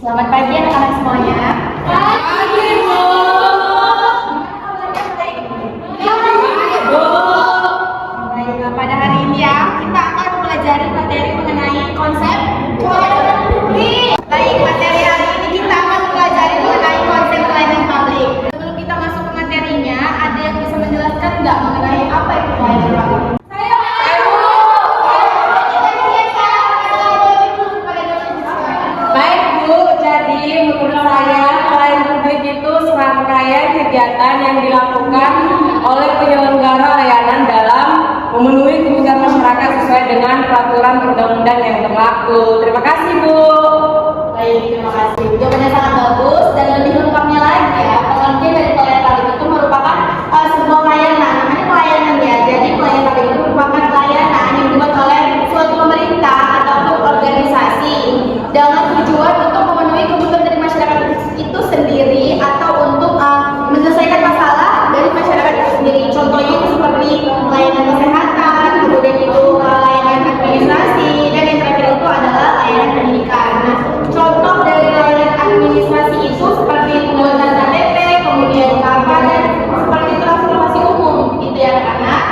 Selamat pagi anak-anak semuanya. Pagi, Bu. Baik, pada hari ini ya, kita akan mempelajari materi mengenai konsep pelayanan publik. Baik, materi hari ini kita akan mempelajari mengenai konsep pelayanan publik. Sebelum kita masuk ke materinya, ada yang bisa menjelaskan nggak mengenai apa itu pelayanan publik? Baik, Bu. Jadi menurut saya pelayanan publik itu serangkaian kegiatan yang dilakukan oleh penyelenggara layanan dalam memenuhi kebutuhan masyarakat sesuai dengan peraturan undang-undang yang berlaku. Terima kasih, Bu. Baik, terima kasih. Jawabannya sangat bagus dan lebih lengkapnya lagi ya. Pengertian dari pelayanan publik itu merupakan sebuah layanan, namanya pelayanan ya. Jadi pelayanan publik itu merupakan layanan yang dibuat oleh suatu pemerintah ataupun organisasi dengan tujuan untuk memenuhi kebutuhan dari masyarakat itu sendiri atau untuk menyelesaikan masalah dari masyarakat itu sendiri. Contohnya itu seperti layanan kesehatan, kemudian itu layanan administrasi, dan yang terakhir itu adalah layanan pendidikan. Nah, contoh dari layanan administrasi itu seperti pembuatan KTP, kemudian KK, dan seperti transportasi umum, gitu ya anak-anak.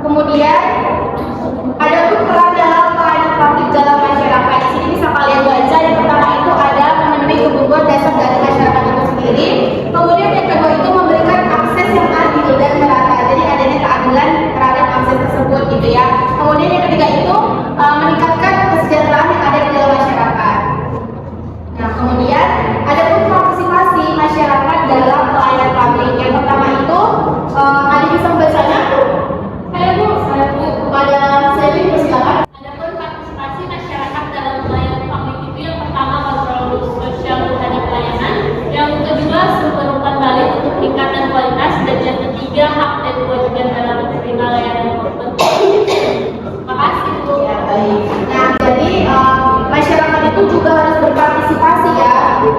Kemudian ada pun peran dalam pelayanan publik dalam masyarakat. Di sini bisa kalian baca. Yang pertama itu ada memenuhi kebutuhan dasar dari masyarakat itu sendiri. Kemudian yang kedua itu memberikan akses yang adil dan merata. Jadi adanya keadilan terhadap akses tersebut, gitu ya. Kemudian yang ketiga itu meningkatkan kesejahteraan yang ada di dalam masyarakat. Nah, kemudian ada pun partisipasi masyarakat dalam pelayanan publik. Yang pertama itu ada bisa membacanya? Saya, Bu. Kepada saya silakan. Adapun partisipasi masyarakat dalam pelayanan publik itu yang pertama kontrol sosial terhadap pelayanan, yang kedua sumber umpan balik untuk peningkatan kualitas, dan yang ketiga hak dan kewajiban dalam menerima layanan publik. Terima kasih, Bu. Ya, baik. Nah, jadi masyarakat itu juga harus berpartisipasi ya,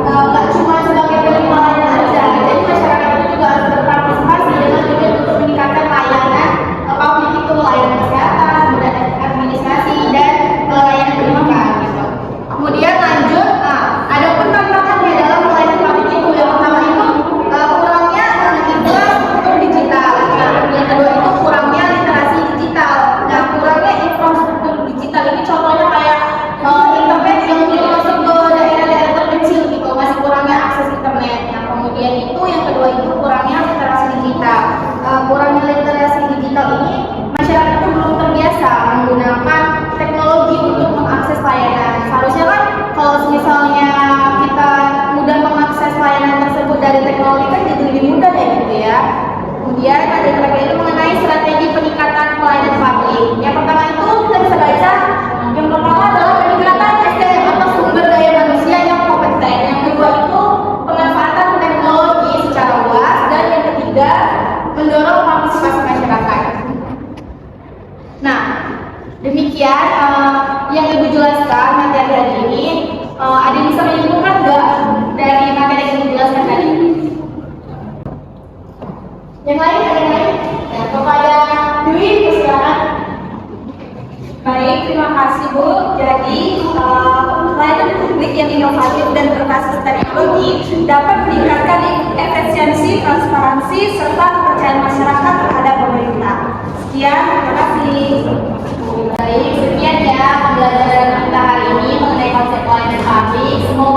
nggak cuma sebagai penerima layanan aja. Jadi masyarakat itu juga harus berpartisipasi dengan tujuan untuk meningkatkan layanan publik itu, layanan kesehatan, kemudian administrasi, dan layanan pendidikan gitu. Kemudian lanjut, ada pun tantangannya dalam pelayanan publik itu. Yang pertama itu kurangnya infrastruktur digital. Nah, yang kedua itu kurangnya literasi digital. Nah, kurangnya infrastruktur digital ini contohnya kayak internet yang belum masuk ke daerah-daerah terkecil gitu, masih kurangnya akses internet. Nah, kemudian itu yang kedua itu kurangnya literasi digital. Kurangnya literasi digital ini masyarakat itu belum terbiasa menggunakan teknologi untuk mengakses layanan. Seharusnya kan kalau misalnya kita mudah mengakses layanan tersebut dari teknologi kan jadi lebih mudah ya gitu ya. Kemudian ada yang terakhir itu mengenai strategi peningkatan pelayanan publik. Yang pertama itu kita bisa baca. Yang pertama adalah peningkatan SDM atau sumber daya manusia yang kompeten. Yang kedua itu pemanfaatan teknologi secara luas, dan yang ketiga mendorong partisipasi masyarakat. Nah, demikian yang Ibu jelaskan materi hari ini. Ada yang bisa menyimpulkan nggak dari materi yang Ibu jelaskan tadi? Yang lain, ada yang lain? Ya, kepada Dwi, silakan. Baik, terima kasih, Bu. Jadi, pelayanan publik yang inovatif dan berbasis teknologi dapat meningkatkan efisiensi, transparansi, serta kepercayaan masyarakat terhadap pemerintah. Sekian, terima kasih. Baik, sekian ya pembelajaran kita hari ini mengenai konsep pelayanan publik. Semoga